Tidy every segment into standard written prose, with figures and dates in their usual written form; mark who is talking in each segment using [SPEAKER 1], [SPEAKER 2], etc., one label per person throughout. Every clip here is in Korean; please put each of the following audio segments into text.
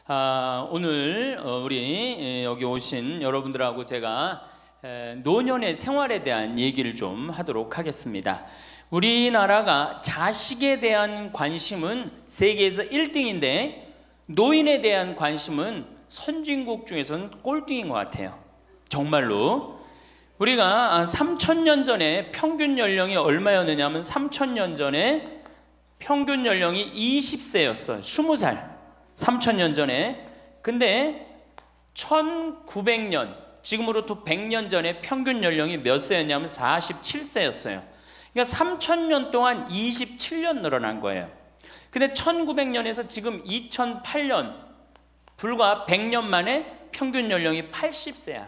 [SPEAKER 1] 오늘 우리 여기 오신 여러분들하고 제가 노년의 생활에 대한 얘기를 좀 하도록 하겠습니다. 우리나라가 자식에 대한 관심은 세계에서 1등인데 노인에 대한 관심은 선진국 중에서는 꼴등인 것 같아요. 정말로. 우리가 3,000년 전에 평균 연령이 얼마였느냐 하면 3,000년 전에 평균 연령이 20세였어요. 20살. 3,000년 전에. 근데 1900년, 지금으로부터 100년 전에 평균 연령이 몇 세였냐면 47세였어요. 그러니까 3,000년 동안 27년 늘어난 거예요. 근데 1900년에서 지금 2008년, 불과 100년 만에 평균 연령이 80세야.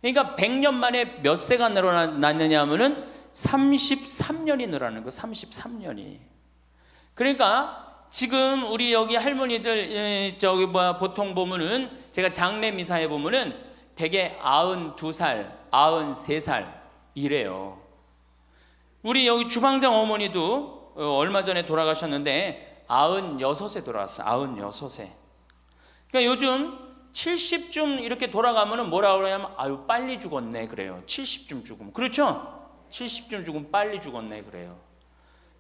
[SPEAKER 1] 그러니까 100년 만에 몇 세가 늘어났느냐 하면은 33년이 늘어나는 거, 33년이. 그러니까 지금 우리 여기 할머니들 보통 보면은 제가 장례 미사에 보면은 대개 92살, 93살 이래요. 우리 여기 주방장 어머니도 얼마 전에 돌아가셨는데 96세 돌아갔어요. 96세. 그러니까 요즘 70쯤 이렇게 돌아가면은 뭐라 그러냐면 아유 빨리 죽었네 그래요. 70쯤 죽으면. 그렇죠? 70쯤 죽으면 빨리 죽었네 그래요.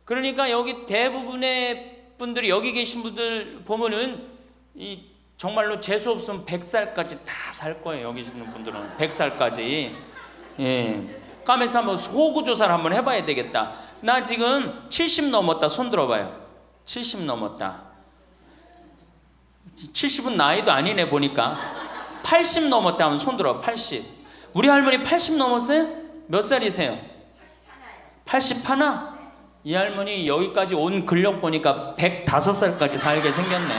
[SPEAKER 1] 그러니까 여기 대부분의 분들이 여기 계신 분들 보면은 이 정말로 재수 없으면 100살까지 다 살 거예요. 여기 있는 분들은 100살까지. 예. 까면서 한번 호구 조사를 한번 해봐야 되겠다. 나 지금 70 넘었다. 손 들어봐요. 70 넘었다. 70은 나이도 아니네 보니까. 80 넘었다 하면 손 들어. 80. 우리 할머니 80 넘었어요? 몇 살이세요? 81? 이 할머니 여기까지 온 근력 보니까 105살까지 살게 생겼네.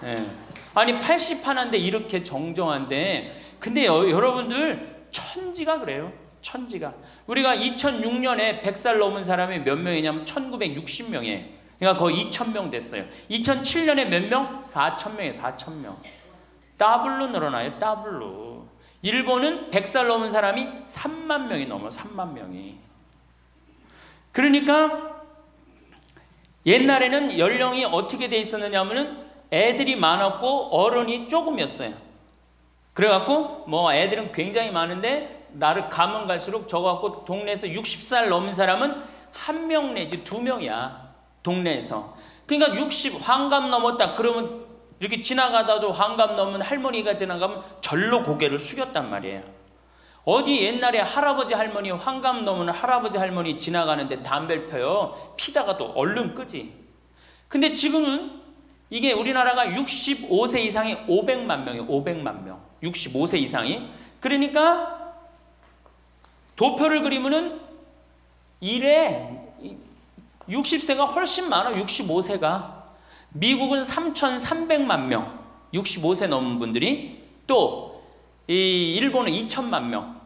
[SPEAKER 1] 예. 아니 81인데 이렇게 정정한데, 근데 여러분들 천지가 그래요. 천지가. 우리가 2006년에 100살 넘은 사람이 몇 명이냐면 1960명이에요. 그러니까 거의 2,000명 됐어요. 2007년에 몇 명? 4,000명이에요. 4,000명. 더블로 늘어나요. 더블로. 일본은 100살 넘은 사람이 3만 명이 넘어. 3만 명이. 그러니까 옛날에는 연령이 어떻게 돼 있었느냐 하면은 애들이 많았고 어른이 조금이었어요. 그래갖고 뭐 애들은 굉장히 많은데 나를 가면 갈수록 저거갖고 동네에서 60살 넘은 사람은 1명 내지 2명이야. 동네에서. 그러니까 60 환갑 넘었다 그러면 이렇게 지나가다도 환갑 넘은 할머니가 지나가면 절로 고개를 숙였단 말이에요. 어디 옛날에 할아버지 할머니 환갑 넘은 할아버지 할머니 지나가는데 담배를 펴요. 피다가 또 얼른 끄지. 근데 지금은 이게 우리나라가 65세 이상이 500만 명이에요. 500만 명. 65세 이상이. 그러니까 도표를 그리면은 이래 60세가 훨씬 많아. 65세가. 미국은 3,300만 명. 65세 넘은 분들이. 또 이 일본은 2천만 명.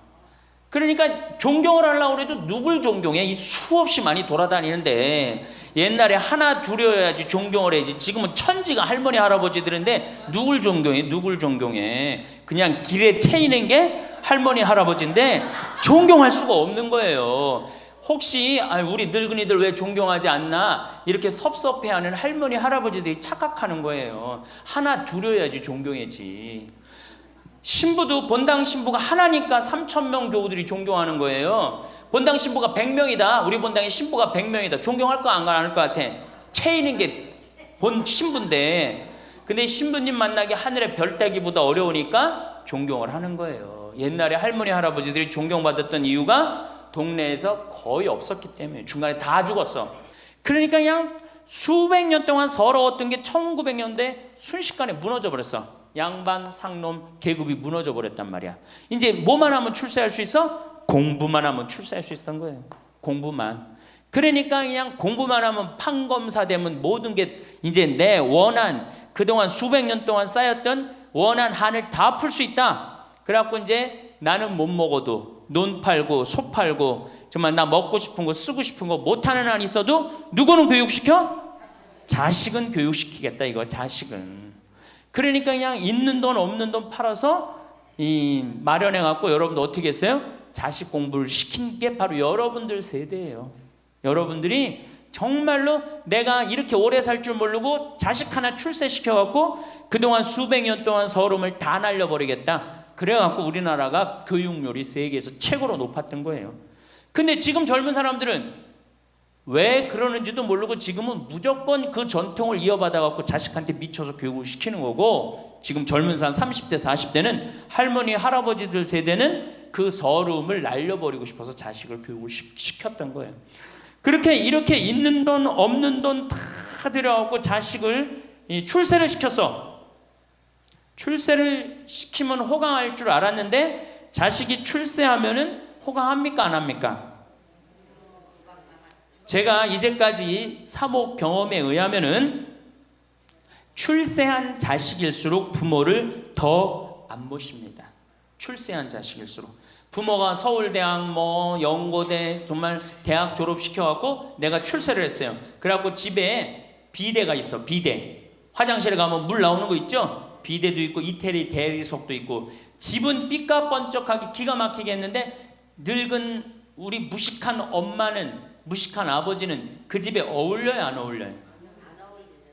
[SPEAKER 1] 그러니까 존경을 하려고 해도 누굴 존경해? 이 수없이 많이 돌아다니는데 옛날에 하나 둘이어야지 존경을 해야지. 지금은 천지가 할머니 할아버지들인데 누굴 존경해? 누굴 존경해? 그냥 길에 채이는 게 할머니 할아버지인데 존경할 수가 없는 거예요. 혹시 우리 늙은이들 왜 존경하지 않나 이렇게 섭섭해하는 할머니 할아버지들이 착각하는 거예요. 하나 둘이어야지 존경해지. 신부도 본당 신부가 하나니까 3,000명 교우들이 존경하는 거예요. 본당 신부가 100명이다. 우리 본당에 신부가 100명이다. 존경할 거 안 할 것 같아. 채이는 게 본 신부인데, 근데 신부님 만나기 하늘의 별 따기보다 어려우니까 존경을 하는 거예요. 옛날에 할머니 할아버지들이 존경받았던 이유가 동네에서 거의 없었기 때문에. 중간에 다 죽었어. 그러니까 그냥 수백 년 동안 서러웠던 게 1900년대 순식간에 무너져 버렸어. 양반, 상놈, 계급이 무너져 버렸단 말이야. 이제 뭐만 하면 출세할 수 있어? 공부만 하면 출세할 수 있었던 거예요. 공부만. 그러니까 그냥 공부만 하면 판검사 되면 모든 게 이제 내 원한, 그동안 수백 년 동안 쌓였던 원한 한을 다 풀 수 있다. 그래갖고 이제 나는 못 먹어도 논 팔고 소 팔고 정말 나 먹고 싶은 거 쓰고 싶은 거 못하는 한 있어도 누구는 교육시켜? 자식은 교육시키겠다 이거. 자식은. 그러니까 그냥 있는 돈 없는 돈 팔아서 마련해 갖고 여러분들 어떻게 했어요? 자식 공부를 시킨 게 바로 여러분들 세대예요. 여러분들이 정말로 내가 이렇게 오래 살 줄 모르고 자식 하나 출세시켜갖고 그동안 수백 년 동안 서름을 다 날려버리겠다. 그래갖고 우리나라가 교육률이 세계에서 최고로 높았던 거예요. 근데 지금 젊은 사람들은 왜 그러는지도 모르고 지금은 무조건 그 전통을 이어받아갖고 자식한테 미쳐서 교육을 시키는 거고, 지금 젊은 사람 30대 40대는 할머니 할아버지들 세대는 그 서름을 날려버리고 싶어서 자식을 교육을 시켰던 거예요. 그렇게 이렇게 있는 돈 없는 돈 다 들여갖고 자식을 출세를 시켰어. 출세를 시키면 호강할 줄 알았는데 자식이 출세하면은 호강합니까 안 합니까? 제가 이제까지 사목 경험에 의하면은 출세한 자식일수록 부모를 더 안 모십니다. 출세한 자식일수록. 부모가 서울대학 뭐 연고대 정말 대학 졸업시켜갖고 내가 출세를 했어요. 그래갖고 집에 비데가 있어. 비데. 화장실에 가면 물 나오는 거 있죠? 비데도 있고 이태리 대리석도 있고. 집은 삐까번쩍하게 기가 막히게 했는데 늙은 우리 무식한 엄마는, 무식한 아버지는 그 집에 어울려요 안 어울려요?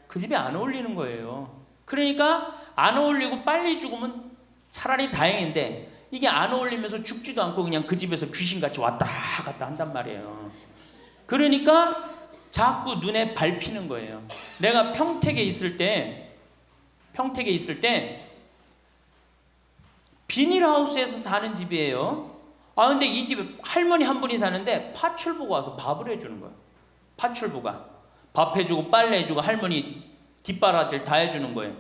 [SPEAKER 1] 그 집에 안 어울리는 거예요. 그러니까 안 어울리고 빨리 죽으면 차라리 다행인데 이게 안 어울리면서 죽지도 않고 그냥 그 집에서 귀신같이 왔다 갔다 한단 말이에요. 그러니까 자꾸 눈에 밟히는 거예요. 내가 평택에 있을 때 비닐하우스에서 사는 집이에요. 근데 이 집에 할머니 한 분이 사는데 파출부가 와서 밥을 해주는 거예요. 파출부가 밥 해주고 빨래 해주고 할머니 뒷바라지를 다 해주는 거예요.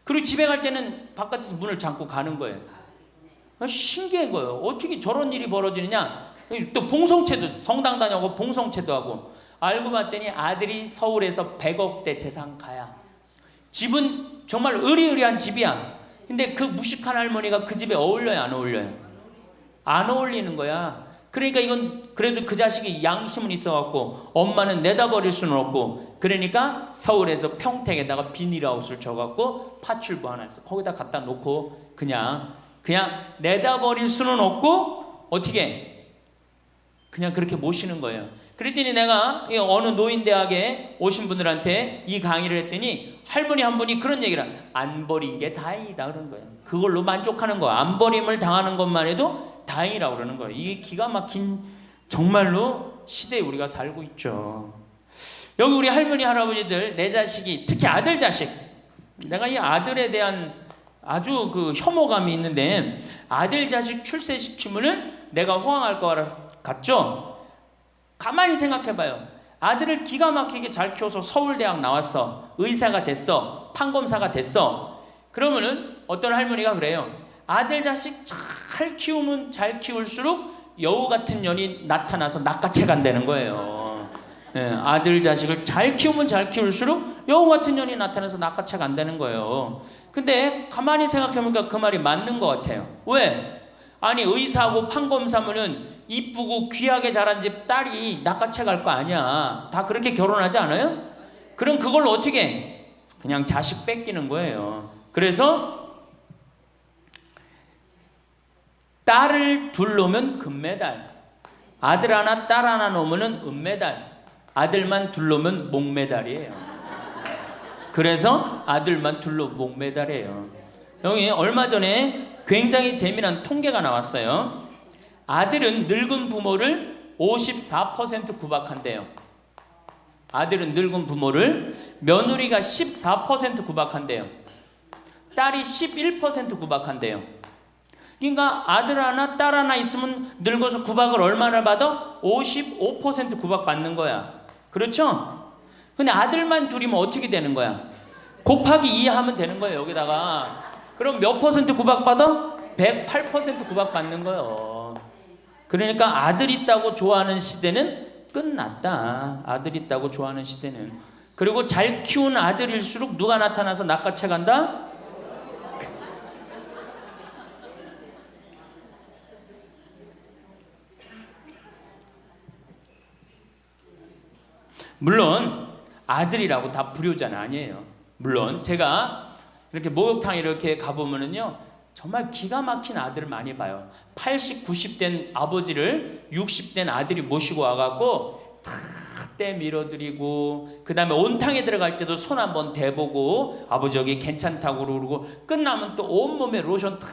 [SPEAKER 1] 그리고 집에 갈 때는 바깥에서 문을 잠고 가는 거예요. 신기한 거예요. 어떻게 저런 일이 벌어지느냐. 또 봉송체도, 성당 다녀고 봉송체도 하고. 알고 봤더니 아들이 서울에서 100억대 재산가야. 집은 정말 으리으리한 집이야. 근데 그 무식한 할머니가 그 집에 어울려요 안 어울려요? 안 어울리는 거야. 그러니까 이건 그래도 그 자식이 양심은 있어갖고 엄마는 내다버릴 수는 없고, 그러니까 서울에서 평택에다가 비닐하우스를 쳐갖고 파출부 하나 있어. 거기다 갖다 놓고 그냥 내다버릴 수는 없고 어떻게 그냥 그렇게 모시는 거예요. 그랬더니 내가 어느 노인대학에 오신 분들한테 이 강의를 했더니 할머니 한 분이 그런 얘기를, 안 버린 게 다행이다 그러는 거예요. 그걸로 만족하는 거야. 안 버림을 당하는 것만 해도 다행이라고 그러는 거예요. 이게 기가 막힌 정말로 시대에 우리가 살고 있죠. 여기 우리 할머니 할아버지들, 내 자식이, 특히 아들 자식, 내가 이 아들에 대한 아주 그 혐오감이 있는데, 아들 자식 출세시키면은 내가 호강할 것 같죠? 가만히 생각해봐요. 아들을 기가 막히게 잘 키워서 서울대학 나왔어, 의사가 됐어, 판검사가 됐어. 그러면은 어떤 할머니가 그래요. 아들 자식 잘 키우면 잘 키울수록 여우 같은 년이 나타나서 낚아채 간다는 거예요. 아들 자식을 잘 키우면 잘 키울수록 여우 같은 년이 나타나서 낚아채 간다는 거예요. 근데 가만히 생각해보니까 그 말이 맞는 것 같아요. 왜? 아니 의사하고 판검사면은 이쁘고 귀하게 자란 집 딸이 낚아채 갈 거 아니야. 다 그렇게 결혼하지 않아요? 그럼 그걸 어떻게 해? 그냥 자식 뺏기는 거예요. 그래서 딸을 둘 놓으면 금메달, 아들 하나 딸 하나 놓으면 은메달, 아들만 둘 놓으면 목메달이에요. 그래서 아들만 둘 놓으면 목메달이에요. 여기 얼마 전에 굉장히 재미난 통계가 나왔어요. 아들은 늙은 부모를 54% 구박한대요. 아들은 늙은 부모를, 며느리가 14% 구박한대요. 딸이 11% 구박한대요. 그러니까 아들 하나 딸 하나 있으면 늙어서 구박을 얼마나 받아? 55% 구박 받는 거야. 그렇죠? 근데 아들만 둘이면 어떻게 되는 거야? 곱하기 2 하면 되는 거예요. 여기다가. 그럼 몇 퍼센트 구박 받아? 108% 구박 받는 거예요. 그러니까 아들 있다고 좋아하는 시대는 끝났다. 아들 있다고 좋아하는 시대는. 그리고 잘 키운 아들일수록 누가 나타나서 낚아채 간다? 물론 아들이라고 다 불효자는 아니에요. 물론 제가 이렇게 목욕탕 이렇게 가보면은요, 정말 기가 막힌 아들을 많이 봐요. 80, 90된 아버지를 60된 아들이 모시고 와갖고 다 때 밀어드리고, 그 다음에 온탕에 들어갈 때도 손 한번 대보고 아버지 여기 괜찮다고 그러고, 끝나면 또 온몸에 로션 다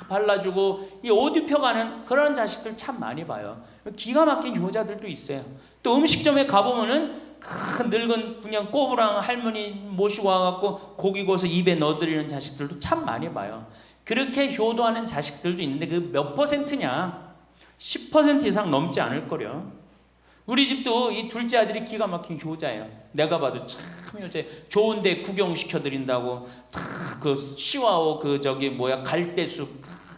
[SPEAKER 1] 발라주고, 이 옷 입혀가는 그런 자식들 참 많이 봐요. 기가 막힌 효자들도 있어요. 또 음식점에 가보면은 큰 늙은 그냥 꼬부랑 할머니 모시고 와갖고 고기 구워서 입에 넣어드리는 자식들도 참 많이 봐요. 그렇게 효도하는 자식들도 있는데 그 몇 퍼센트냐? 10% 이상 넘지 않을 거려. 우리 집도 이 둘째 아들이 기가 막힌 효자예요. 내가 봐도 참 효자. 좋은데 구경시켜드린다고 다 그 시와오 그 저기 뭐야 갈대숲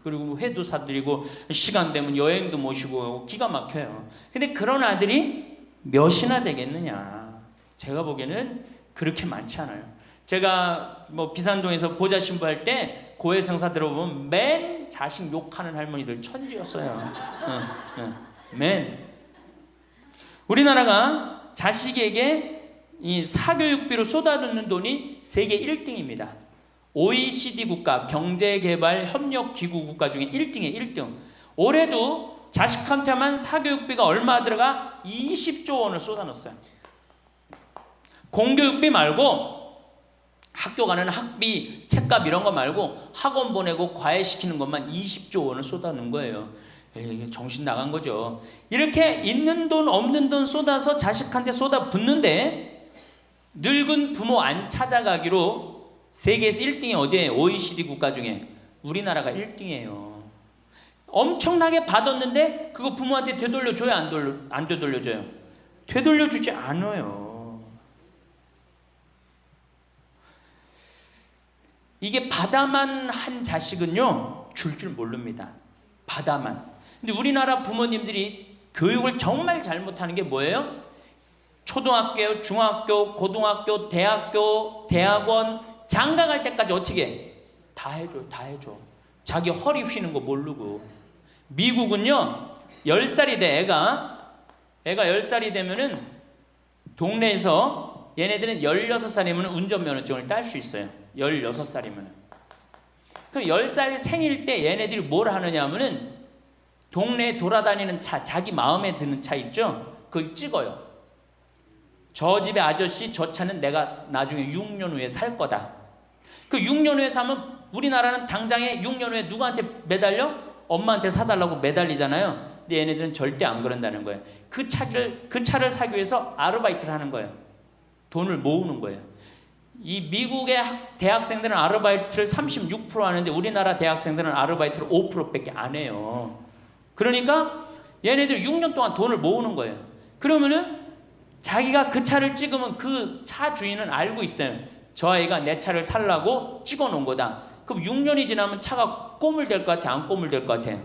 [SPEAKER 1] 그리고 회도 사드리고 시간 되면 여행도 모시고 기가 막혀요. 근데 그런 아들이 몇이나 되겠느냐? 제가 보기에는 그렇게 많지 않아요. 제가 뭐 비산동에서 보좌 신부할 때 고해성사 들어보면 맨 자식 욕하는 할머니들 천지였어요. 맨. 우리나라가 자식에게 이 사교육비로 쏟아붓는 돈이 세계 1등입니다. OECD 국가 경제개발협력기구 국가 중에 1등이에요. 1등. 올해도 자식한테만 사교육비가 얼마 들어가? 20조 원을 쏟아넣었어요. 공교육비 말고 학교 가는 학비, 책값 이런 거 말고 학원 보내고 과외시키는 것만 20조 원을 쏟아넣은 거예요. 에이, 정신 나간 거죠. 이렇게 있는 돈 없는 돈 쏟아서 자식한테 쏟아붓는데 늙은 부모 안 찾아가기로 세계에서 1등이 어디에? OECD 국가 중에 우리나라가 1등이에요. 엄청나게 받았는데 그거 부모한테 되돌려줘요? 안 되돌려줘요? 되돌려주지 않아요. 이게 받아만 한 자식은요 줄 모릅니다. 받아만. 근데 우리나라 부모님들이 교육을 정말 잘못하는 게 뭐예요? 초등학교, 중학교, 고등학교, 대학교, 대학원 장가 갈 때까지 어떻게 해? 다 해줘. 자기 허리 휘는 거 모르고. 미국은요 10살이 돼 애가 10살이 되면은 동네에서 얘네들은 16살이면 운전면허증을 딸 수 있어요. 16살이면. 그럼 10살 생일 때 얘네들이 뭘 하느냐 하면은 동네에 돌아다니는 차, 자기 마음에 드는 차 있죠? 그걸 찍어요. 저 집의 아저씨 저 차는 내가 나중에 6년 후에 살 거다. 그 6년 후에 사면 우리나라는 당장에 6년 후에 누구한테 매달려? 엄마한테 사달라고 매달리잖아요. 근데 얘네들은 절대 안 그런다는 거예요. 그 차를 사기 위해서 아르바이트를 하는 거예요. 돈을 모으는 거예요. 이 미국의 대학생들은 아르바이트를 36% 하는데 우리나라 대학생들은 아르바이트를 5%밖에 안 해요. 그러니까 얘네들 6년 동안 돈을 모으는 거예요. 그러면은 자기가 그 차를 찍으면 그 차 주인은 알고 있어요. 저 아이가 내 차를 살라고 찍어 놓은 거다. 그럼 6년이 지나면 차가 꼬물될 것 같아? 안 꼬물될 것 같아?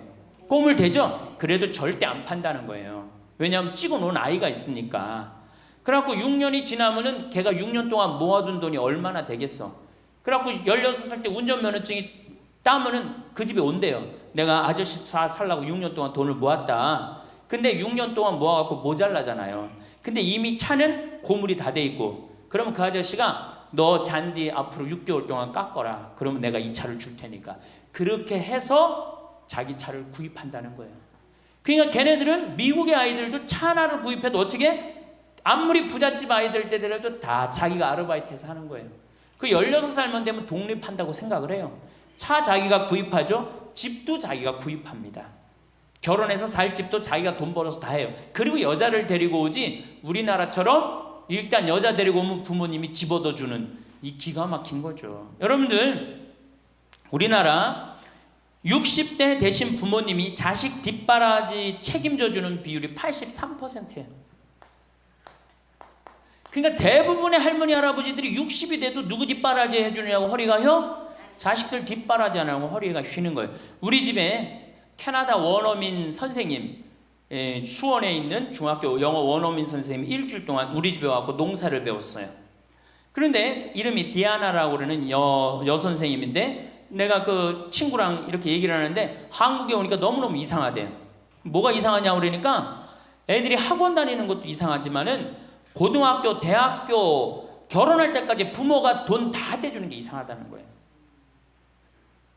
[SPEAKER 1] 꼬물되죠? 그래도 절대 안 판다는 거예요. 왜냐하면 찍어 놓은 아이가 있으니까. 그래갖고 6년이 지나면은 걔가 6년 동안 모아둔 돈이 얼마나 되겠어. 그래갖고 16살 때 운전면허증이 따면은 그 집에 온대요. 내가 아저씨 차 살라고 6년 동안 돈을 모았다. 근데 6년 동안 모아갖고 모자라잖아요. 근데 이미 차는 고물이 다 돼 있고, 그러면 그 아저씨가 너 잔디 앞으로 6개월 동안 깎어라. 그러면 내가 이 차를 줄 테니까. 그렇게 해서 자기 차를 구입한다는 거예요. 그러니까 걔네들은 미국의 아이들도 차 하나를 구입해도 어떻게? 아무리 부잣집 아이들 때더라도 다 자기가 아르바이트해서 하는 거예요. 그 16살만 되면 독립한다고 생각을 해요. 차 자기가 구입하죠. 집도 자기가 구입합니다. 결혼해서 살 집도 자기가 돈 벌어서 다 해요. 그리고 여자를 데리고 오지 우리나라처럼 일단 여자 데리고 오면 부모님이 집 얻어주는 이 기가 막힌 거죠. 여러분들 우리나라 60대 되신 부모님이 자식 뒷바라지 책임져주는 비율이 83%예요. 그러니까 대부분의 할머니 할아버지들이 60이 돼도 누구 뒷바라지 해주느냐고 허리가 휘어? 자식들 뒷바라지 안 하고 허리가 휘는 거예요. 우리 집에 캐나다 원어민 선생님, 수원에 있는 중학교 영어 원어민 선생님이 일주일 동안 우리 집에 와서 농사를 배웠어요. 그런데 이름이 디아나라고 그러는 여선생님인데 내가 그 친구랑 이렇게 얘기를 하는데 한국에 오니까 너무너무 이상하대요. 뭐가 이상하냐고 그러니까 애들이 학원 다니는 것도 이상하지만은 고등학교, 대학교 결혼할 때까지 부모가 돈 다 대주는 게 이상하다는 거예요.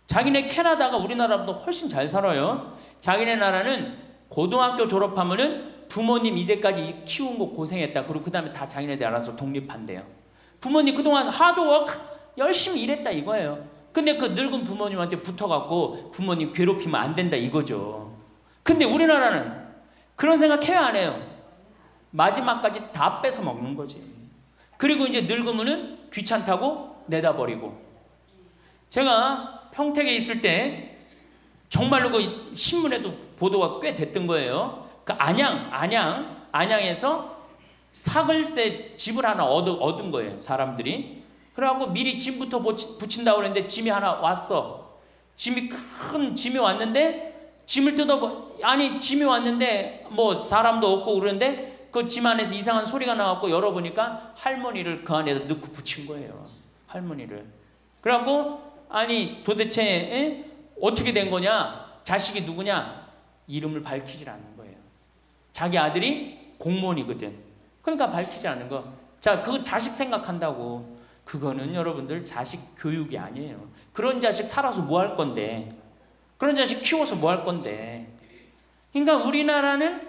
[SPEAKER 1] 자기네 캐나다가 우리나라보다 훨씬 잘 살아요. 자기네 나라는 고등학교 졸업하면은 부모님 이제까지 키운 거 고생했다. 그리고 그 다음에 다 자기네들 알아서 독립한대요. 부모님 그동안 하드워크 열심히 일했다 이거예요. 근데 그 늙은 부모님한테 붙어갖고 부모님 괴롭히면 안 된다 이거죠. 근데 우리나라는 그런 생각 해야 안 해요. 마지막까지 다 뺏어 먹는 거지. 그리고 이제 늙으면은 귀찮다고 내다버리고. 제가 평택에 있을 때 정말로 그 신문에도 보도가 꽤 됐던 거예요. 그 안양에서 사글세 집을 하나 얻은 거예요, 사람들이. 그래갖고 미리 짐부터 붙인다고 그랬는데 짐이 하나 왔어. 큰 짐이 왔는데 짐을 짐이 왔는데 뭐 사람도 없고 그러는데 그 짐 안에서 이상한 소리가 나갖고 열어보니까 할머니를 그 안에다 넣고 붙인 거예요. 할머니를. 그래갖고 아니 도대체 어떻게 된 거냐? 자식이 누구냐? 이름을 밝히질 않는 거예요. 자기 아들이 공무원이거든. 그러니까 밝히지 않는 거. 자, 그 자식 생각한다고. 그거는 여러분들 자식 교육이 아니에요. 그런 자식 살아서 뭐 할 건데. 그런 자식 키워서 뭐 할 건데. 그러니까 우리나라는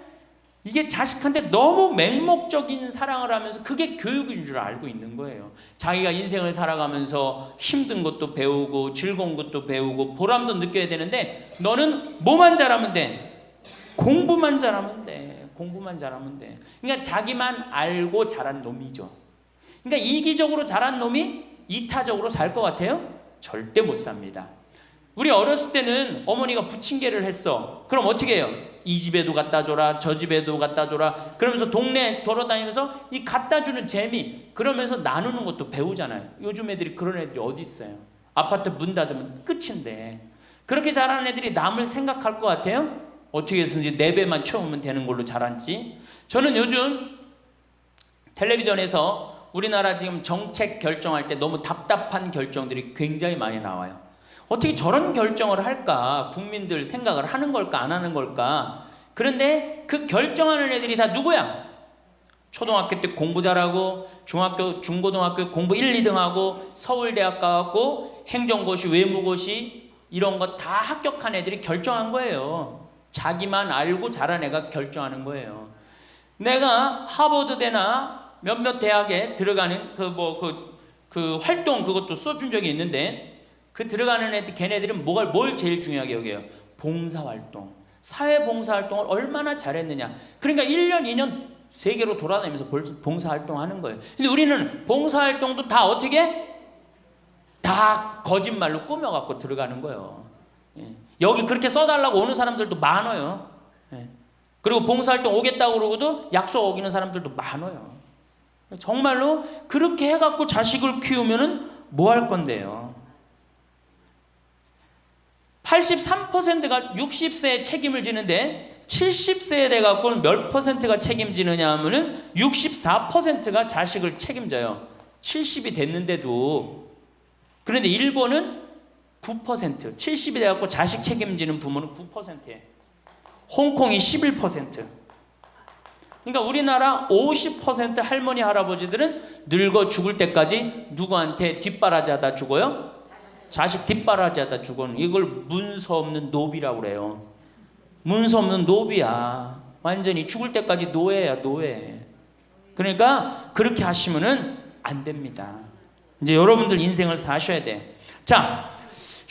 [SPEAKER 1] 이게 자식한테 너무 맹목적인 사랑을 하면서 그게 교육인 줄 알고 있는 거예요. 자기가 인생을 살아가면서 힘든 것도 배우고 즐거운 것도 배우고 보람도 느껴야 되는데 너는 뭐만 잘하면 돼? 공부만 잘하면 돼. 공부만 잘하면 돼. 그러니까 자기만 알고 자란 놈이죠. 그러니까 이기적으로 자란 놈이 이타적으로 살 것 같아요? 절대 못 삽니다. 우리 어렸을 때는 어머니가 부침개를 했어. 그럼 어떻게 해요? 이 집에도 갖다 줘라, 저 집에도 갖다 줘라. 그러면서 동네 돌아다니면서 이 갖다 주는 재미, 그러면서 나누는 것도 배우잖아요. 요즘 애들이 그런 애들이 어디 있어요? 아파트 문 닫으면 끝인데. 그렇게 자라는 애들이 남을 생각할 것 같아요? 어떻게 해서든지 4배만 채우면 되는 걸로 자랐지. 저는 요즘 텔레비전에서 우리나라 지금 정책 결정할 때 너무 답답한 결정들이 굉장히 많이 나와요. 어떻게 저런 결정을 할까? 국민들 생각을 하는 걸까? 안 하는 걸까? 그런데 그 결정하는 애들이 다 누구야? 초등학교 때 공부 잘하고 중학교, 중고등학교 공부 1, 2등 하고 서울대학 가고 행정고시, 외무고시 이런 거 다 합격한 애들이 결정한 거예요. 자기만 알고 자란 애가 결정하는 거예요. 내가 하버드대나 몇몇 대학에 들어가는 그 활동 그것도 써준 적이 있는데 그 들어가는 애들 걔네들은 뭘 제일 중요하게 여겨요? 봉사활동. 사회봉사활동을 얼마나 잘했느냐. 그러니까 1년, 2년 세계로 돌아다니면서 봉사활동하는 거예요. 근데 우리는 봉사활동도 다 어떻게? 다 거짓말로 꾸며갖고 들어가는 거예요. 여기 그렇게 써달라고 오는 사람들도 많아요. 그리고 봉사활동 오겠다고 그러고도 약속 어기는 사람들도 많아요. 정말로 그렇게 해갖고 자식을 키우면은 뭐 할 건데요? 83%가 60세에 책임을 지는데 70세에 돼갖고는 몇 퍼센트가 책임지느냐 하면은 64%가 자식을 책임져요. 70이 됐는데도. 그런데 일본은 9%, 70이 돼갖고 자식 책임지는 부모는 9%예요. 홍콩이 11%. 그러니까 우리나라 50% 할머니 할아버지들은 늙어 죽을 때까지 누구한테 뒷바라지하다 죽어요? 자식 뒷바라지하다 죽어는. 이걸 문서 없는 노비라고 그래요. 문서 없는 노비야. 완전히 죽을 때까지 노예야, 노예. 그러니까 그렇게 하시면은 안 됩니다. 이제 여러분들 인생을 사셔야 돼. 자,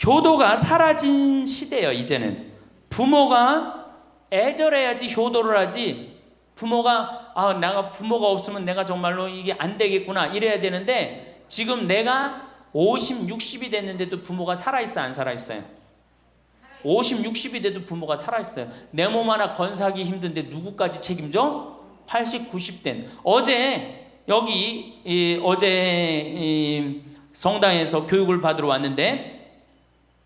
[SPEAKER 1] 효도가 사라진 시대예요. 이제는 부모가 애절해야지 효도를 하지. 부모가 내가 부모가 없으면 내가 정말로 이게 안 되겠구나 이래야 되는데 지금 내가 50, 60이 됐는데도 부모가 살아있어 안 살아있어요? 50, 60이 돼도 부모가 살아있어요. 내 몸 하나 건사하기 힘든데 누구까지 책임져? 80, 90된. 어제 성당에서 교육을 받으러 왔는데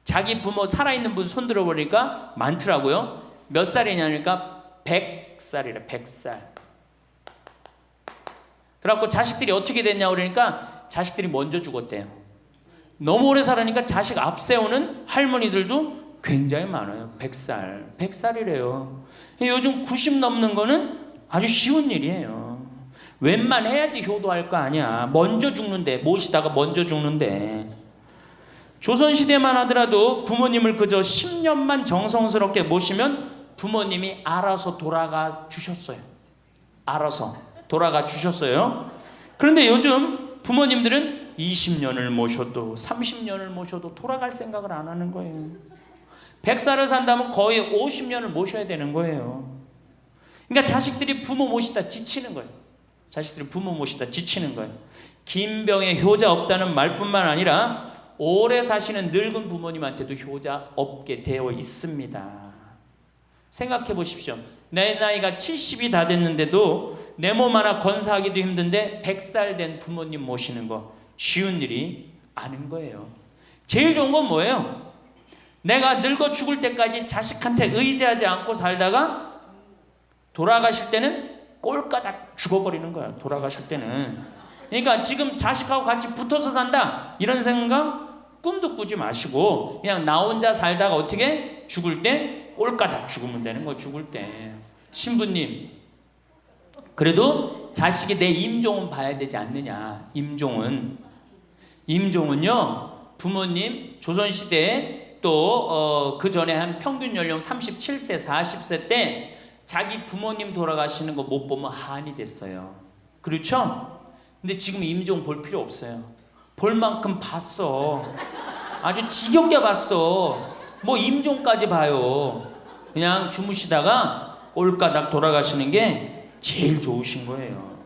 [SPEAKER 1] 자기 부모 살아있는 분 손 들어보니까 많더라고요. 몇 살이냐니까 100살이래. 100살. 그래갖고 자식들이 어떻게 됐냐고 그러니까 자식들이 먼저 죽었대요. 너무 오래 살으니까 자식 앞세우는 할머니들도 굉장히 많아요. 100살. 100살이래요. 요즘 90 넘는 거는 아주 쉬운 일이에요. 웬만해야지 효도할 거 아니야. 먼저 죽는데, 모시다가 먼저 죽는데. 조선시대만 하더라도 부모님을 그저 10년만 정성스럽게 모시면 부모님이 알아서 돌아가 주셨어요. 알아서 돌아가 주셨어요. 그런데 요즘 부모님들은 20년을 모셔도 30년을 모셔도 돌아갈 생각을 안 하는 거예요. 100살을 산다면 거의 50년을 모셔야 되는 거예요. 그러니까 자식들이 부모 모시다 지치는 거예요. 자식들이 부모 모시다 지치는 거예요. 긴 병에 효자 없다는 말뿐만 아니라 오래 사시는 늙은 부모님한테도 효자 없게 되어 있습니다. 생각해 보십시오. 내 나이가 70이 다 됐는데도 내 몸 하나 건사하기도 힘든데 100살 된 부모님 모시는 거 쉬운 일이 아닌 거예요. 제일 좋은 건 뭐예요? 내가 늙어 죽을 때까지 자식한테 의지하지 않고 살다가 돌아가실 때는 꼴까닥 죽어버리는 거야. 돌아가실 때는. 그러니까 지금 자식하고 같이 붙어서 산다 이런 생각 꿈도 꾸지 마시고 그냥 나 혼자 살다가 어떻게 죽을 때 꼴까닥 죽으면 되는 거. 죽을 때 신부님 그래도 자식이 내 임종은 봐야 되지 않느냐. 임종은요 부모님 조선시대에 또 그 전에 한 평균 연령 37세 40세 때 자기 부모님 돌아가시는 거 못 보면 한이 됐어요. 그렇죠? 근데 지금 임종 볼 필요 없어요. 볼 만큼 봤어. 아주 지겹게 봤어. 뭐 임종까지 봐요. 그냥 주무시다가 꼴까닥 돌아가시는 게 제일 좋으신 거예요.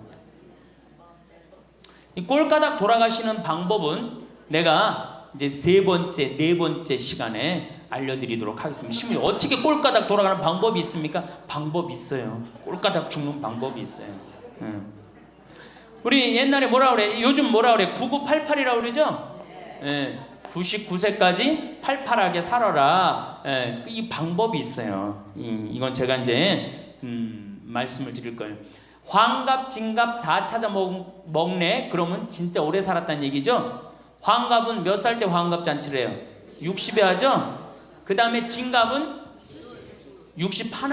[SPEAKER 1] 이 꼴까닥 돌아가시는 방법은 내가 이제 네 번째 시간에 알려드리도록 하겠습니다. 신부님 어떻게 꼴까닥 돌아가는 방법이 있습니까? 방법이 있어요. 꼴까닥 죽는 방법이 있어요. 우리 옛날에 뭐라 그래? 요즘 뭐라 그래? 9988이라고 그러죠? 99세까지 팔팔하게 살아라. 이 방법이 있어요. 이건 제가 이제 말씀을 드릴 거예요. 환갑, 진갑 다 찾아 먹네. 그러면 진짜 오래 살았다는 얘기죠. 환갑은 몇 살 때 환갑 잔치를 해요? 60에 하죠. 그 다음에 진갑은 61.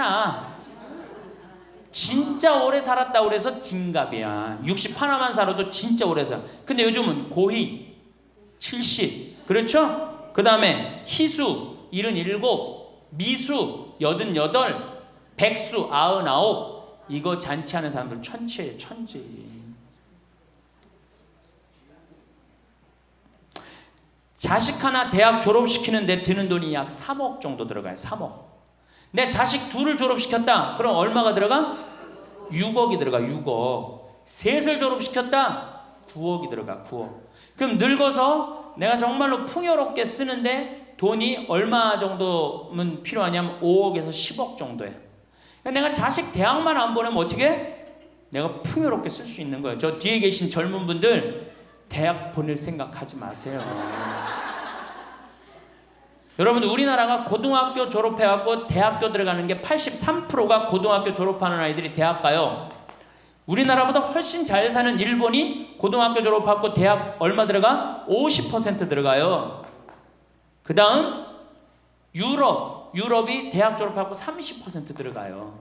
[SPEAKER 1] 진짜 오래 살았다고 그래서 진갑이야. 61만 살아도 진짜 오래 살아. 근데 요즘은 고희 70. 그렇죠? 그 다음에 희수 77, 미수 88, 백수 99. 이거 잔치하는 사람들 천치예요. 천지. 자식 하나 대학 졸업시키는데 드는 돈이 약 3억 정도 들어가요. 3억. 내 자식 둘을 졸업시켰다. 그럼 얼마가 들어가? 6억이 들어가. 6억. 셋을 졸업시켰다. 9억이 들어가. 9억. 그럼 늙어서 내가 정말로 풍요롭게 쓰는데 돈이 얼마 정도면 필요하냐면 5억에서 10억 정도예요. 내가 자식 대학만 안 보내면 어떻게? 내가 풍요롭게 쓸 수 있는 거예요. 저 뒤에 계신 젊은 분들 대학 보낼 생각하지 마세요. 여러분 우리나라가 고등학교 졸업해갖고 대학교 들어가는 게 83%가 고등학교 졸업하는 아이들이 대학 가요. 우리나라보다 훨씬 잘 사는 일본이 고등학교 졸업하고 대학 얼마 들어가? 50% 들어가요. 그 다음 유럽이 대학 졸업하고 30% 들어가요.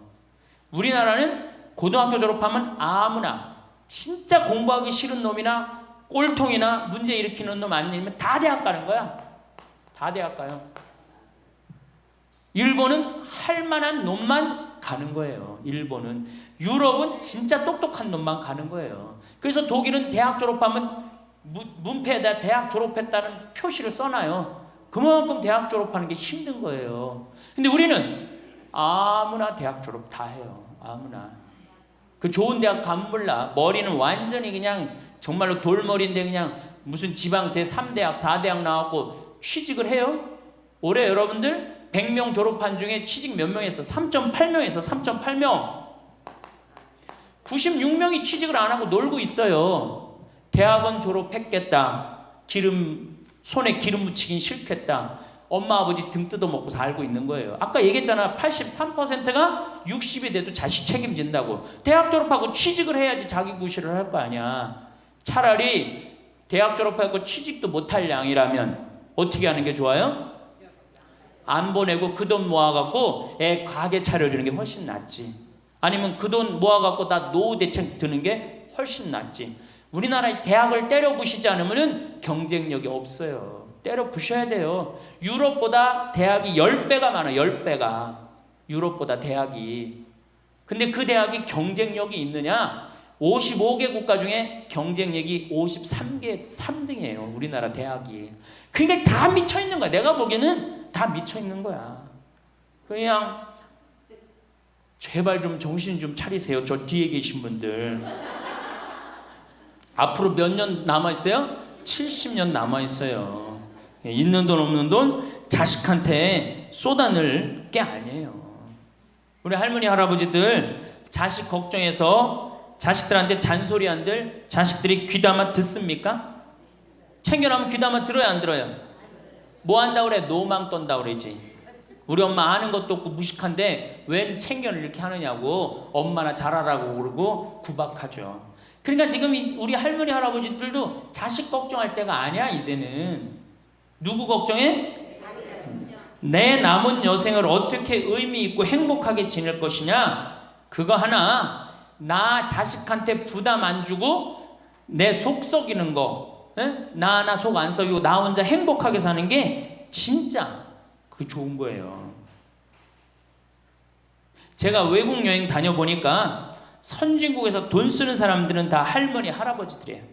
[SPEAKER 1] 우리나라는 고등학교 졸업하면 아무나 진짜 공부하기 싫은 놈이나 꼴통이나 문제 일으키는 놈 아니면 다 대학 가는 거야. 다 대학 가요. 일본은 할 만한 놈만 가는 거예요. 일본은. 유럽은 진짜 똑똑한 놈만 가는 거예요. 그래서 독일은 대학 졸업하면 문패에다 대학 졸업했다는 표시를 써놔요. 그만큼 대학 졸업하는 게 힘든 거예요. 근데 우리는 아무나 대학 졸업 다 해요. 아무나. 그 좋은 대학 가면 몰라. 머리는 완전히 그냥 정말로 돌머리인데 그냥 무슨 지방 제3대학 4대학 나왔고 취직을 해요. 올해 여러분들 100명 졸업한 중에 취직 몇 명 했어? 3.8명에서 3.8명. 96명이 취직을 안 하고 놀고 있어요. 대학원 졸업했겠다. 손에 기름 묻히긴 싫겠다. 엄마 아버지 등 뜯어먹고 살고 있는 거예요. 아까 얘기했잖아. 83%가 60이 돼도 자식 책임진다고. 대학 졸업하고 취직을 해야지 자기 구실을 할 거 아니야. 차라리 대학 졸업하고 취직도 못할 양이라면 어떻게 하는 게 좋아요? 안 보내고 그 돈 모아갖고 애 가게 차려주는 게 훨씬 낫지. 아니면 그 돈 모아갖고 나 노후 대책 드는 게 훨씬 낫지. 우리나라의 대학을 때려 부시지 않으면 경쟁력이 없어요. 때려 부셔야 돼요. 유럽보다 대학이 10배가 많아요. 10배가. 유럽보다 대학이. 근데 그 대학이 경쟁력이 있느냐? 55개 국가 중에 경쟁력이 53개 3등이에요. 우리나라 대학이. 그러니까 다 미쳐 있는 거야. 내가 보기에는 다 미쳐 있는 거야. 그냥 제발 좀 정신 좀 차리세요. 저 뒤에 계신 분들. 앞으로 몇 년 남아 있어요? 70년 남아 있어요. 있는 돈 없는 돈 자식한테 쏟아낼 게 아니에요. 우리 할머니 할아버지들 자식 걱정해서 자식들한테 잔소리한들 자식들이 귀담아 듣습니까? 챙겨나면 귀담아 들어야 안 들어요? 뭐 한다 그래? 노망 떤다 그러지. 우리 엄마 아는 것도 없고 무식한데 웬 챙겨를 이렇게 하느냐고 엄마나 잘하라고 그러고 구박하죠. 그러니까 지금 우리 할머니 할아버지들도 자식 걱정할 때가 아니야. 이제는 누구 걱정해? 내 남은 여생을 어떻게 의미 있고 행복하게 지낼 것이냐? 그거 하나. 나 자식한테 부담 안 주고 내 속 썩이는 거, 나 하나 속 안 썩이고 나 혼자 행복하게 사는 게 진짜 그 좋은 거예요. 제가 외국 여행 다녀보니까 선진국에서 돈 쓰는 사람들은 다 할머니 할아버지들이에요.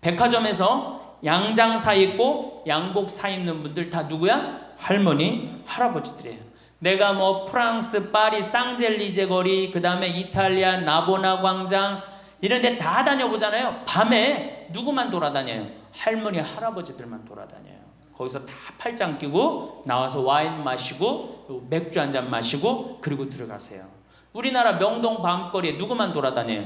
[SPEAKER 1] 백화점에서 양장 사 입고 양복 사 입는 분들 다 누구야? 할머니 할아버지들이에요. 내가 뭐 프랑스 파리 쌍젤리제 거리, 그 다음에 이탈리아 나보나 광장 이런 데 다 다녀보잖아요. 밤에 누구만 돌아다녀요? 할머니 할아버지들만 돌아다녀요. 거기서 다 팔짱 끼고 나와서 와인 마시고 맥주 한 잔 마시고 그리고 들어가세요. 우리나라 명동 밤거리에 누구만 돌아다녀요?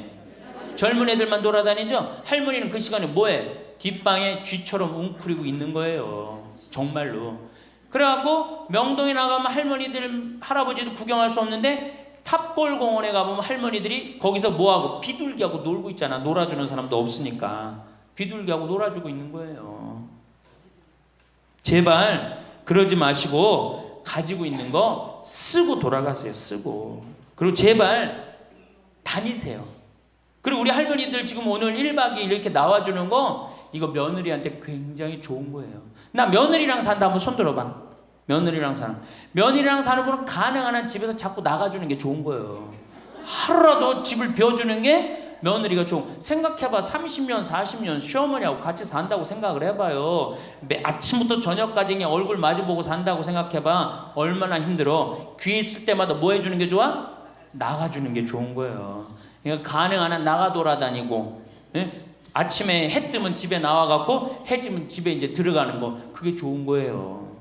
[SPEAKER 1] 젊은 애들만 돌아다니죠? 할머니는 그 시간에 뭐해? 뒷방에 쥐처럼 웅크리고 있는 거예요. 정말로. 그래갖고 명동에 나가면 할머니들 할아버지도 구경할 수 없는데 탑골 공원에 가보면 할머니들이 거기서 뭐하고 비둘기하고 놀고 있잖아. 놀아주는 사람도 없으니까 비둘기하고 놀아주고 있는 거예요. 제발 그러지 마시고 가지고 있는 거 쓰고 돌아가세요. 쓰고. 그리고 제발 다니세요. 그리고 우리 할머니들 지금 오늘 1박 2일 이렇게 나와주는 거 이거 며느리한테 굉장히 좋은 거예요. 나 며느리랑 산다 한번 손 들어봐. 며느리랑 사는 분은 가능한 한 집에서 자꾸 나가주는 게 좋은 거예요. 하루라도 집을 비워주는 게 며느리가 좋은. 생각해봐. 30년 40년 시어머니하고 같이 산다고 생각을 해봐요. 아침부터 저녁까지 그냥 얼굴 마주보고 산다고 생각해봐. 얼마나 힘들어. 귀 있을 때마다 뭐 해주는 게 좋아? 나가주는 게 좋은 거예요. 그러니까 가능한 한 나가 돌아다니고, 아침에 해 뜨면 집에 나와갖고 해 지면 집에 이제 들어가는 거, 그게 좋은 거예요.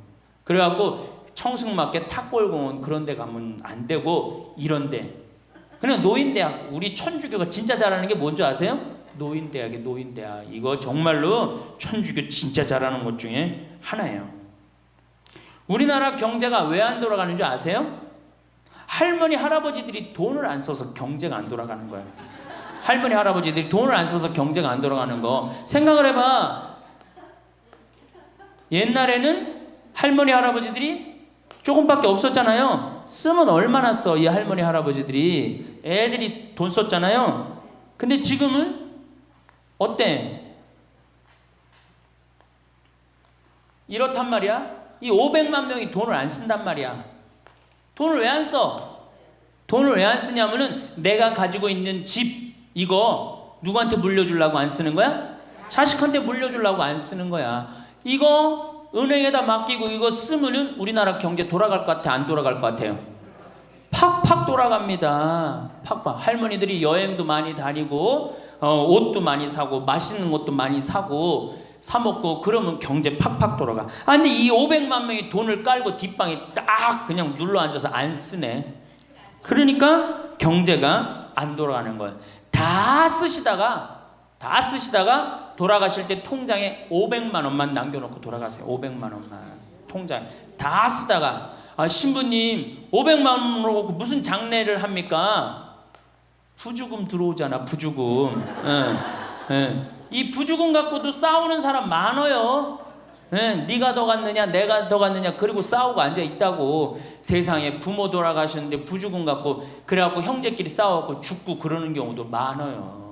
[SPEAKER 1] 그래갖고 청승맞게 탑골공원 그런 데 가면 안 되고 이런 데 그냥 노인대학. 우리 천주교가 진짜 잘하는 게 뭔지 아세요? 노인대학이에요. 노인대학. 이거 정말로 천주교 진짜 잘하는 것 중에 하나예요. 우리나라 경제가 왜 안 돌아가는 줄 아세요? 할머니 할아버지들이 돈을 안 써서 경제가 안 돌아가는 거예요. 할머니 할아버지들이 돈을 안 써서 경제가 안 돌아가는 거 생각을 해봐. 옛날에는 할머니 할아버지들이 조금밖에 없었잖아요. 쓰면 얼마나 써? 이 할머니 할아버지들이 애들이 돈 썼잖아요. 근데 지금은 어때? 이렇단 말이야. 이 500만 명이 돈을 안 쓴단 말이야. 돈을 왜 안 써? 돈을 왜 안 쓰냐면은 내가 가지고 있는 집 이거 누구한테 물려주려고 안 쓰는 거야? 자식한테 물려주려고 안 쓰는 거야. 이거 은행에다 맡기고 이거 쓰면은 우리나라 경제 돌아갈 것 같아? 안 돌아갈 것 같아요? 팍팍 돌아갑니다. 팍팍. 할머니들이 여행도 많이 다니고 옷도 많이 사고 맛있는 것도 많이 사고 사 먹고 그러면 경제 팍팍 돌아가. 근데 이 500만 명이 돈을 깔고 뒷방에 딱 그냥 눌러 앉아서 안 쓰네. 그러니까 경제가 안 돌아가는 거예요. 다 쓰시다가 돌아가실 때 통장에 500만 원만 남겨놓고 돌아가세요. 500만 원만 통장에 다 쓰다가 신부님 500만 원으로 무슨 장례를 합니까? 부주금 들어오잖아. 부주금. 이 부주금 갖고도 싸우는 사람 많아요. 네가 더 갔느냐 내가 더 갔느냐 그리고 싸우고 앉아 있다고. 세상에 부모 돌아가셨는데 부주금 갖고 그래갖고 형제끼리 싸워갖고 죽고 그러는 경우도 많아요.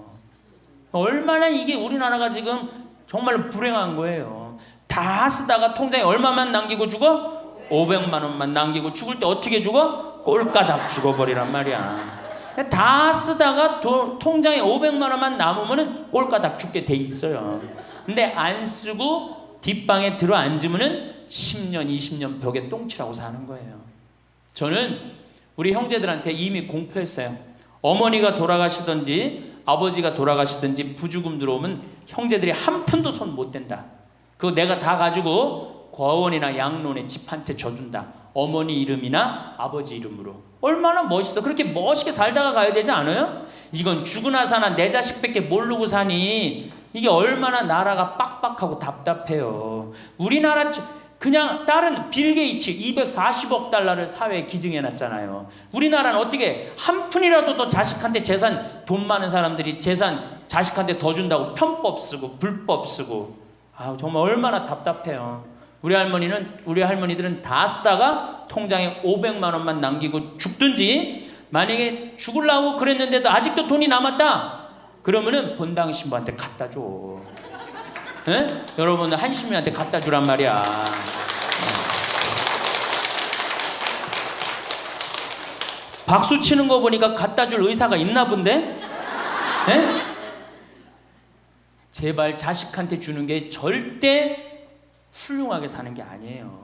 [SPEAKER 1] 얼마나 이게 우리나라가 지금 정말 불행한 거예요. 다 쓰다가 통장에 얼마만 남기고 죽어? 500만 원만 남기고 죽을 때 어떻게 죽어? 꼴까닥 죽어버리란 말이야. 다 쓰다가 통장에 500만 원만 남으면은 꼴까닥 죽게 돼 있어요. 근데 안 쓰고 뒷방에 들어 앉으면은 10년, 20년 벽에 똥치라고 사는 거예요. 저는 우리 형제들한테 이미 공표했어요. 어머니가 돌아가시든지 아버지가 돌아가시든지 부주금 들어오면 형제들이 한 푼도 손 못 댄다. 그거 내가 다 가지고 과원이나 양론에 집 한 채 져준다. 어머니 이름이나 아버지 이름으로. 얼마나 멋있어. 그렇게 멋있게 살다가 가야 되지 않아요? 이건 죽으나 사나 내 자식밖에 모르고 사니 이게 얼마나 나라가 빡빡하고 답답해요. 우리나라 그냥 다른 빌 게이츠 240억 달러를 사회에 기증해놨잖아요. 우리나라는 어떻게 한 푼이라도 더 자식한테 재산, 돈 많은 사람들이 재산 자식한테 더 준다고 편법 쓰고 불법 쓰고, 아 정말 얼마나 답답해요. 우리 할머니들은 다 쓰다가 통장에 500만 원만 남기고 죽든지, 만약에 죽으려고 그랬는데도 아직도 돈이 남았다 그러면은 본당 신부한테 갖다 줘. 에? 여러분 한시민한테 갖다 주란 말이야. 박수 치는 거 보니까 갖다 줄 의사가 있나 본데? 에? 제발 자식한테 주는 게 절대 훌륭하게 사는 게 아니에요.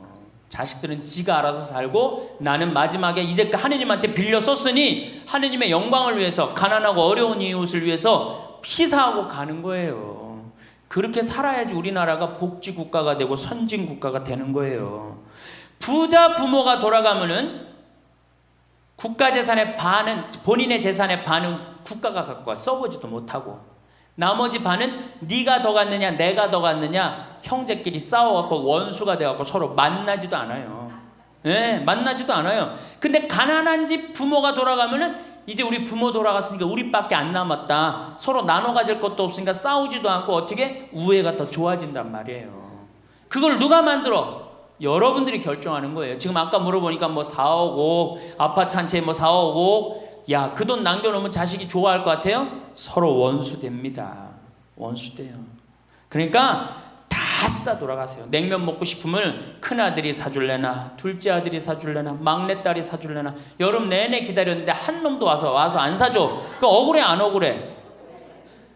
[SPEAKER 1] 자식들은 지가 알아서 살고 나는 마지막에 이제 하느님한테 빌려 썼으니 하느님의 영광을 위해서 가난하고 어려운 이웃을 위해서 희사하고 가는 거예요. 그렇게 살아야지 우리나라가 복지국가가 되고 선진국가가 되는 거예요. 부자 부모가 돌아가면은 국가재산의 반은, 본인의 재산의 반은 국가가 갖고 와 써보지도 못하고, 나머지 반은 네가 더 갖느냐 내가 더 갖느냐 형제끼리 싸워갖고 원수가 돼갖고 서로 만나지도 않아요. 예, 만나지도 않아요. 근데 가난한 집 부모가 돌아가면은 이제 우리 부모 돌아갔으니까 우리밖에 안 남았다, 서로 나눠 가질 것도 없으니까 싸우지도 않고 어떻게 우애가 더 좋아진단 말이에요. 그걸 누가 만들어? 여러분들이 결정하는 거예요. 지금 아까 물어보니까 뭐 4억 5억 아파트 한 채에 뭐 4억 5억, 야, 그 돈 남겨놓으면 자식이 좋아할 것 같아요? 서로 원수됩니다. 원수돼요. 그러니까 다 쓰다 돌아가세요. 냉면 먹고 싶으면 큰아들이 사줄래나 둘째 아들이 사줄래나 막내딸이 사줄래나 여름 내내 기다렸는데 한 놈도 와서 안 사줘. 그 억울해 안 억울해?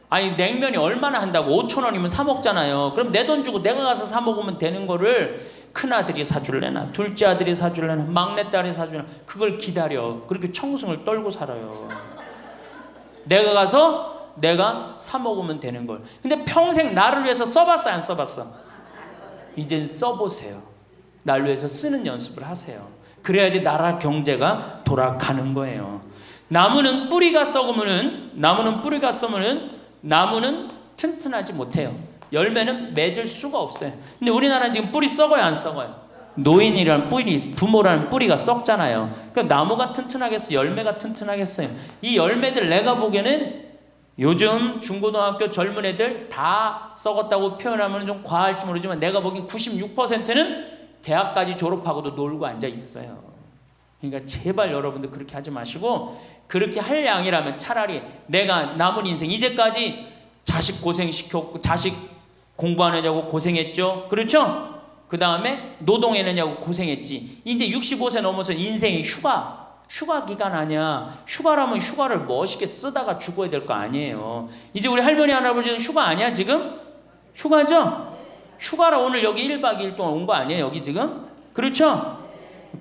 [SPEAKER 1] 아니 냉면이 얼마나 한다고? 5,000원이면 사 먹잖아요. 그럼 내 돈 주고 내가 가서 사 먹으면 되는 거를 큰아들이 사줄래나 둘째 아들이 사줄래나 막내딸이 사줄래나 그걸 기다려. 그렇게 청승을 떨고 살아요. 내가 가서 내가 사 먹으면 되는 걸. 근데 평생 나를 위해서 써봤어 안 써봤어? 이젠 써보세요. 나를 위해서 쓰는 연습을 하세요. 그래야지 나라 경제가 돌아가는 거예요. 나무는 뿌리가 썩으면은 나무는 튼튼하지 못해요. 열매는 맺을 수가 없어요. 근데 우리나라는 지금 뿌리 썩어요 안 썩어요? 노인이란 뿌리, 부모라는 뿌리가 썩잖아요. 그러니까 나무가 튼튼하겠어요? 열매가 튼튼하겠어요? 이 열매들 내가 보기에는 요즘 중고등학교 젊은 애들 다 썩었다고 표현하면 좀 과할지 모르지만 내가 보기엔 96%는 대학까지 졸업하고도 놀고 앉아 있어요. 그러니까 제발 여러분들 그렇게 하지 마시고, 그렇게 할 양이라면 차라리 내가 남은 인생 이제까지 자식 고생시켰고 자식 공부하느냐고 고생했죠. 그렇죠? 그 다음에 노동해내냐고 고생했지. 이제 65세 넘어서 인생이 휴가 기간 아니야. 휴가라면 휴가를 멋있게 쓰다가 죽어야 될 거 아니에요. 이제 우리 할머니 할아버지는 휴가 아니야 지금? 휴가죠? 휴가라 오늘 여기 1박 2일 동안 온 거 아니에요 여기 지금? 그렇죠?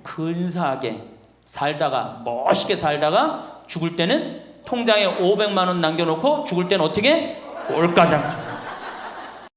[SPEAKER 1] 근사하게 살다가 멋있게 살다가 죽을 때는 통장에 500만 원 남겨놓고 죽을 때는 어떻게? 꼴까당